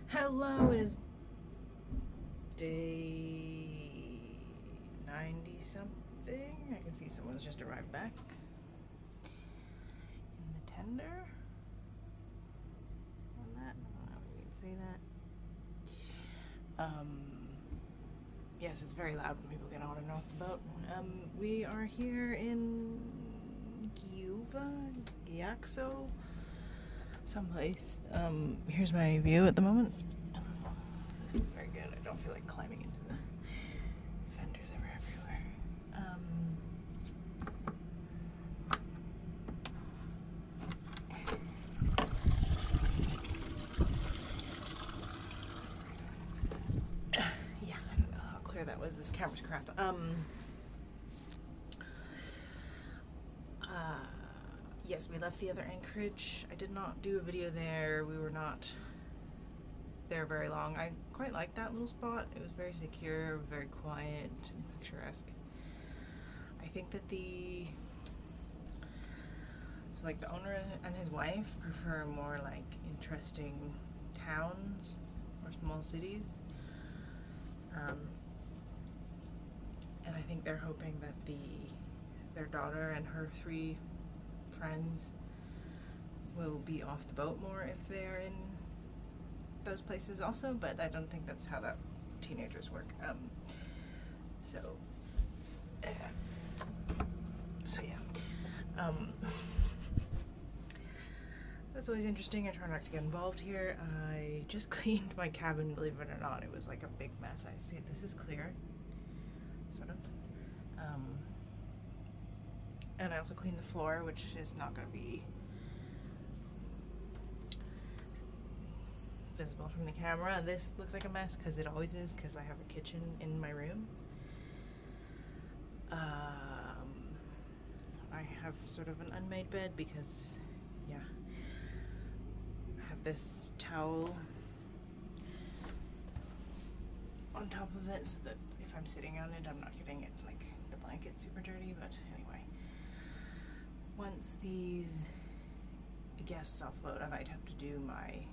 Hello, it is day 90 something. I can see someone's just arrived back in the tender. On that, I don't know if you can see that. Yes, it's very loud when people get on and off the boat. We are here in Gyaxo, someplace. Here's my view at the moment. This is very good. I don't feel like climbing into the fenders everywhere. Yeah, I don't know how clear that was. This camera's crap. Yes, we left the other anchorage. I did not do a video there. We were not there very long. I quite liked that little spot. It was very secure, very quiet, and picturesque. I think that the owner and his wife prefer more like interesting towns or small cities. And I think they're hoping that their daughter and her 3 friends will be off the boat more if they're in those places also, but I don't think that's how that teenagers work. So yeah. That's always interesting. I try not to get involved here. I just cleaned my cabin, believe it or not. It was like a big mess. I see this is clear, sort of. And I also cleaned the floor, which is not going to be visible from the camera. This looks like a mess because it always is, because I have a kitchen in my room. I have sort of an unmade bed because, yeah, I have this towel on top of it so that if I'm sitting on it, I'm not getting it, like, the blanket super dirty. But anyway, once these guests offload, I might have to do my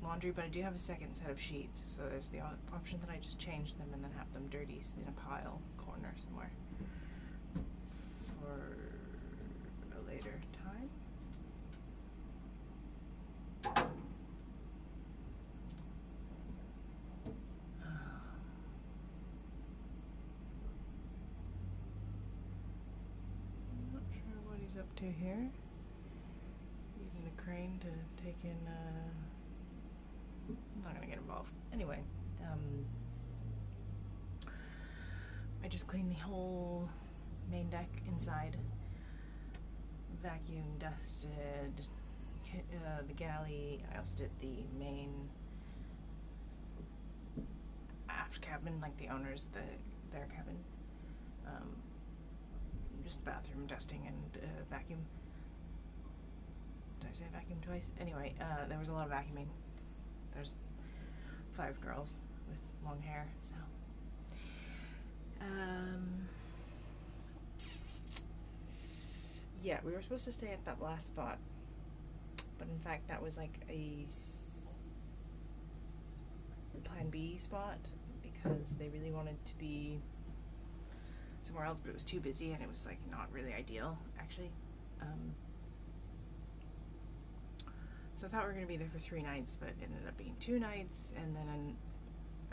laundry, but I do have a second set of sheets, so there's the option that I just change them and then have them dirty in a pile corner somewhere for a later time. I'm not sure what he's up to here. Using the crane to take in, I'm not gonna get involved. Anyway, I just cleaned the whole main deck inside. Vacuum, dusted, the galley. I also did the main aft cabin, like the owners, their cabin. Just bathroom dusting and vacuum. Did I say vacuum twice? Anyway, there was a lot of vacuuming. There's 5 girls with long hair, so. Yeah, we were supposed to stay at that last spot, but in fact that was like a plan B spot because they really wanted to be somewhere else, but it was too busy and it was like not really ideal, actually. So I thought we were going to be there for 3 nights, but it ended up being 2 nights, and then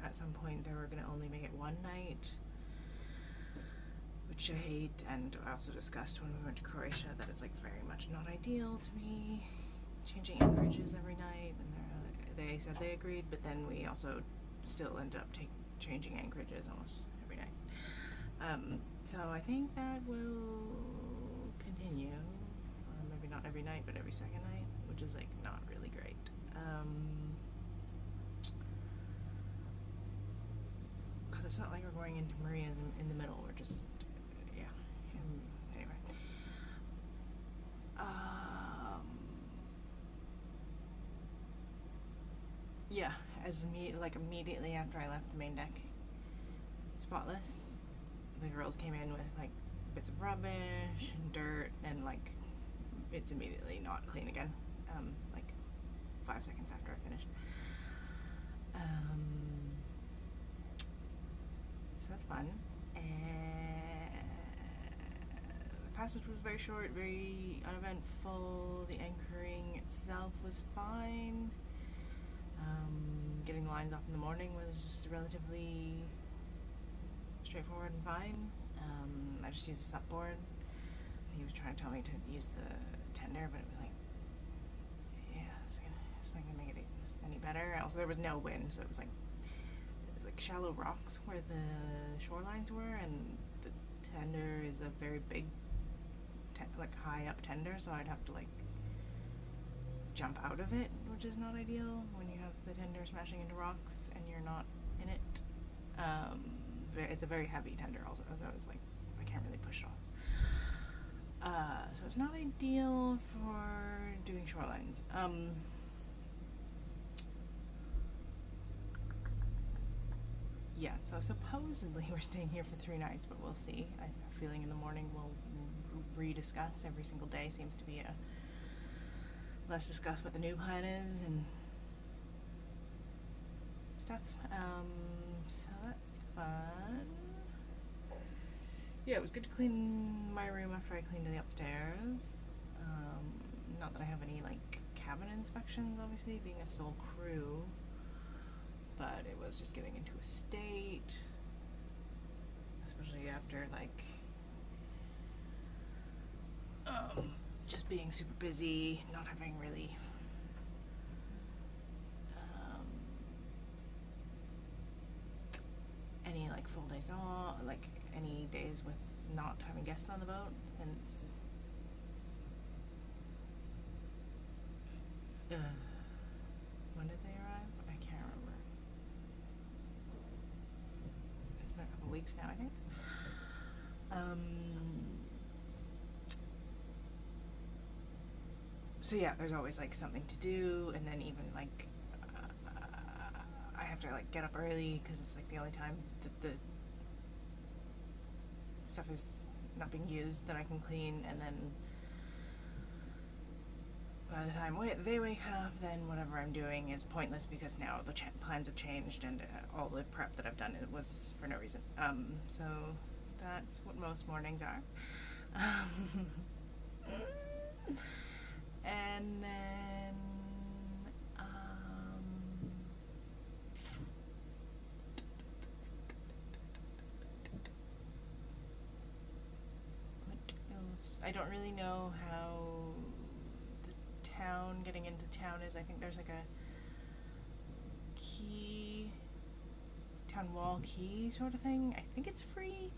at some point they were going to only make it 1 night, which I hate. And I also discussed when we went to Croatia that it's like very much not ideal to me changing anchorages every night, and they said they agreed, but then we also still ended up changing anchorages almost every night. So I think that will continue, or maybe not every night, but every second night, which is like not really great. Because it's not like we're going into Marina in the middle. We're just, yeah. Anyway. Yeah, immediately after I left the main deck spotless, the girls came in with like bits of rubbish and dirt, and like it's immediately not clean again. Like 5 seconds after I finished. So that's fun. And the passage was very short, very uneventful. The anchoring itself was fine. Getting the lines off in the morning was just relatively straightforward and fine. I just used a sup board. He was trying to tell me to use the tender, but it was like, yeah, it's not gonna make it any better. Also, there was no wind, so it was like shallow rocks where the shorelines were, and the tender is a very big, high up tender, so I'd have to jump out of it, which is not ideal when you have the tender smashing into rocks and you're not in it. It's a very heavy tender also, so it's like I can't really push it off. So it's not ideal for doing shorelines. Yeah, so supposedly we're staying here for 3 nights, but we'll see. I have a feeling in the morning we'll rediscuss. Every single day seems to be let's discuss what the new plan is and stuff. So that's fun. Yeah, it was good to clean my room after I cleaned the upstairs. Not that I have any cabin inspections, obviously, being a sole crew, but it was just getting into a state, especially after just being super busy, not having really any full days off, any days with not having guests on the boat since when did they arrive? I can't remember. It's been a couple weeks now, I think. So yeah, there's always something to do, and then even I have to get up early because it's the only time that the stuff is not being used that I can clean, and then by the time they wake up, then whatever I'm doing is pointless because now the plans have changed and all the prep that I've done it was for no reason. So that's what most mornings are. And then what else? I don't really know how getting into town is. I think there's a key, town wall key sort of thing. I think it's free,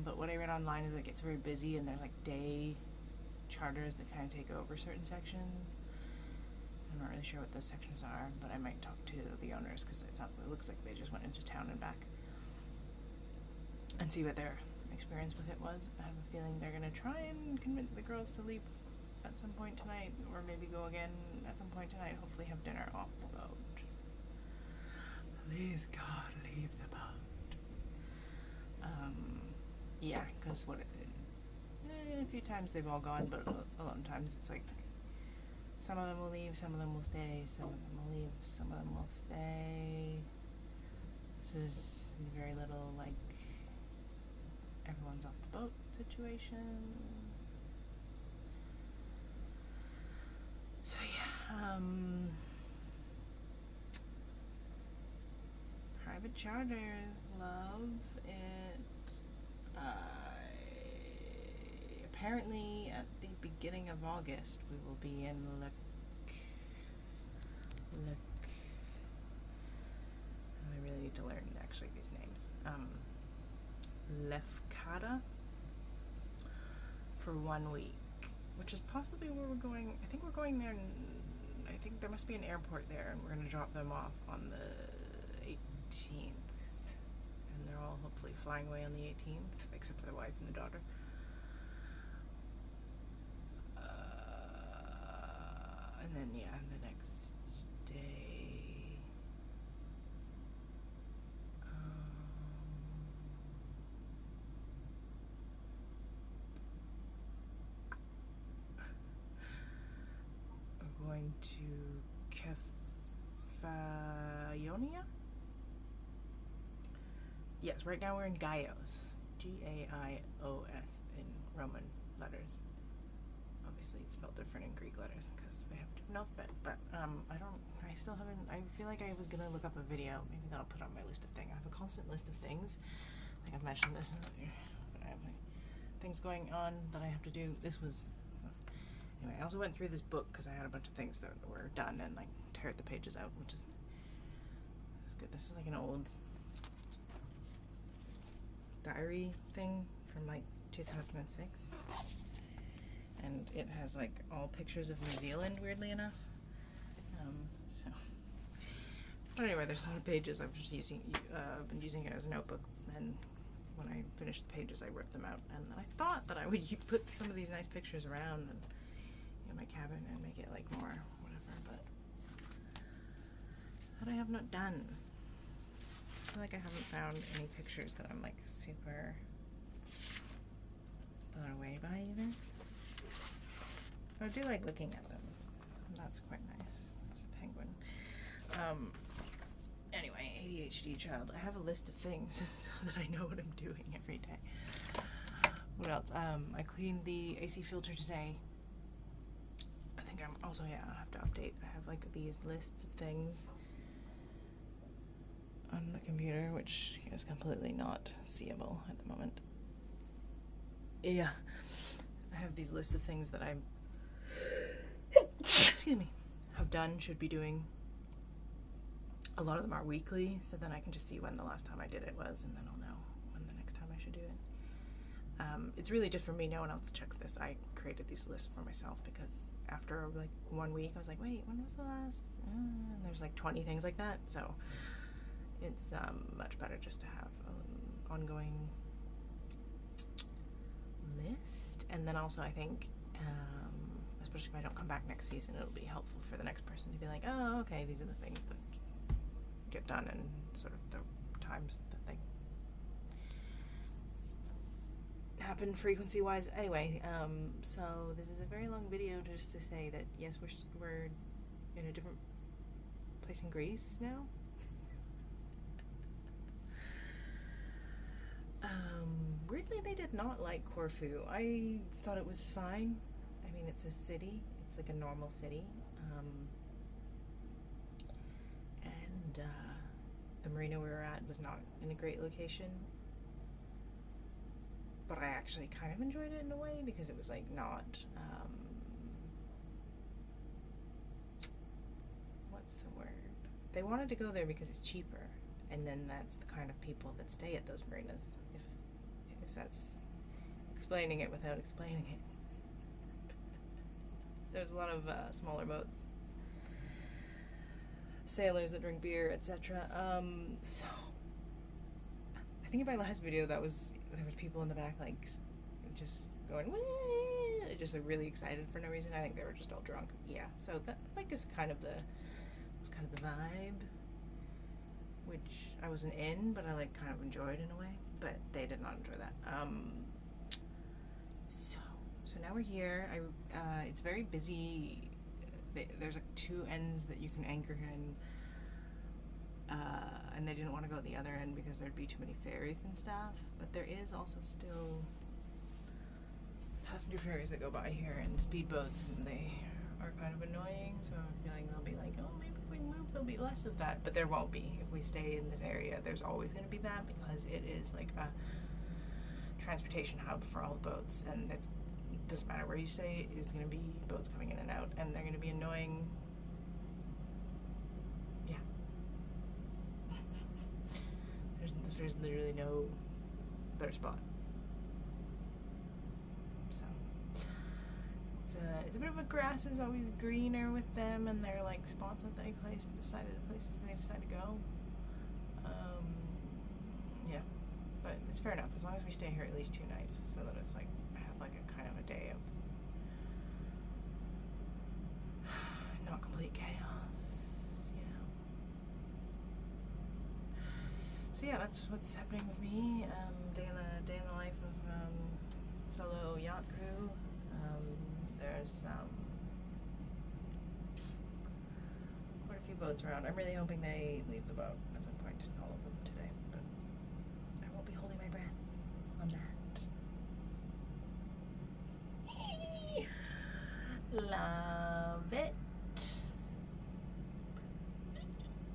but what I read online is it gets very busy and there's day charters that kind of take over certain sections. I'm not really sure what those sections are, but I might talk to the owners because it looks like they just went into town and back and see what their experience with it was. I have a feeling they're going to try and convince the girls to leave at some point tonight, or maybe go again at some point tonight, hopefully have dinner off the boat. Please God, leave the boat. Yeah, because a few times they've all gone, but a lot of times it's some of them will leave, some of them will stay, some of them will leave, some of them will stay. So there's very little everyone's off the boat situation. So yeah, private charters, love it. Apparently at the beginning of August we will be in I really need to learn actually these names. Lefkada for 1 week, which is possibly where we're going. I think we're going there, I think there must be an airport there, and we're going to drop them off on the 18th, and they're all hopefully flying away on the 18th, except for the wife and the daughter. And then the next day we're going going to Kefalonia. Yes, right now we're in Gaios. Gaios in Roman letters. Obviously it's spelled different in Greek letters because they have a different alphabet. But I feel like I was going to look up a video. Maybe that'll put on my list of things. I have a constant list of things. I think I've mentioned this. But I have things going on that I have to do. Anyway, I also went through this book because I had a bunch of things that were done and like teared the pages out, which is good. This is like an old diary thing from like 2006, and it has like all pictures of New Zealand, weirdly enough. But anyway, there's some pages I've just been using it as a notebook, and when I finished the pages I ripped them out, and then I thought that I would put some of these nice pictures around and in my cabin and make it like more whatever, but that I have not done. I feel like I haven't found any pictures that I'm like super blown away by either. But I do like looking at them. That's quite nice. There's a penguin. Anyway, ADHD child. I have a list of things so that I know what I'm doing every day. What else? I cleaned the AC filter today. I think I have to update. I have like these lists of things on the computer, which is completely not seeable at the moment. Yeah. I have these lists of things that I'm have done, should be doing. A lot of them are weekly, so then I can just see when the last time I did it was, and then I'll know when the next time I should do it. It's really just for me. No one else checks this. I created these lists for myself because after like 1 week, I was like, wait, when was the last? And there's like 20 things like that, so it's much better just to have an ongoing list. And then also I think, especially if I don't come back next season, it'll be helpful for the next person to be like, oh, okay, these are the things that get done and sort of the times that they happen frequency-wise. Anyway, so this is a very long video just to say that, yes, we're in a different place in Greece now. Weirdly, they did not like Corfu. I thought it was fine. I mean, it's a city. It's like a normal city. And the marina we were at was not in a great location. But I actually kind of enjoyed it in a way because it was like not, what's the word? They wanted to go there because it's cheaper. And then that's the kind of people that stay at those marinas. If that's explaining it without explaining it. There's a lot of smaller boats, sailors that drink beer, etc. So I think in my last video there was people in the back like just going wee, just like really excited for no reason. I think they were just all drunk. Yeah, so that like was kind of the vibe, which I wasn't in, but I like kind of enjoyed in a way. But they did not enjoy that. So now we're here. It's very busy. There's like 2 ends that you can anchor in, and they didn't want to go at the other end because there'd be too many ferries and stuff. But there is also still passenger ferries that go by here and speedboats, and they are kind of annoying. So I'm feeling they'll be like, oh, maybe if we move, there'll be less of that. But there won't be. If we stay in this area, there's always going to be that because it is like a transportation hub for all the boats, and it doesn't matter where you stay, it's going to be boats coming in and out, and they're going to be annoying. Yeah. there's literally no better spot. So it's a bit of a grass is always greener with them, and they're like spots that they place and places they decide to go. Yeah, but it's fair enough as long as we stay here at least 2 nights, so that it's like I have like a kind of a day of not complete chaos, you know. So yeah, that's what's happening with me. Day in the life of solo yacht crew. There's boats around. I'm really hoping they leave the boat at some point, all of them today, but I won't be holding my breath on that. La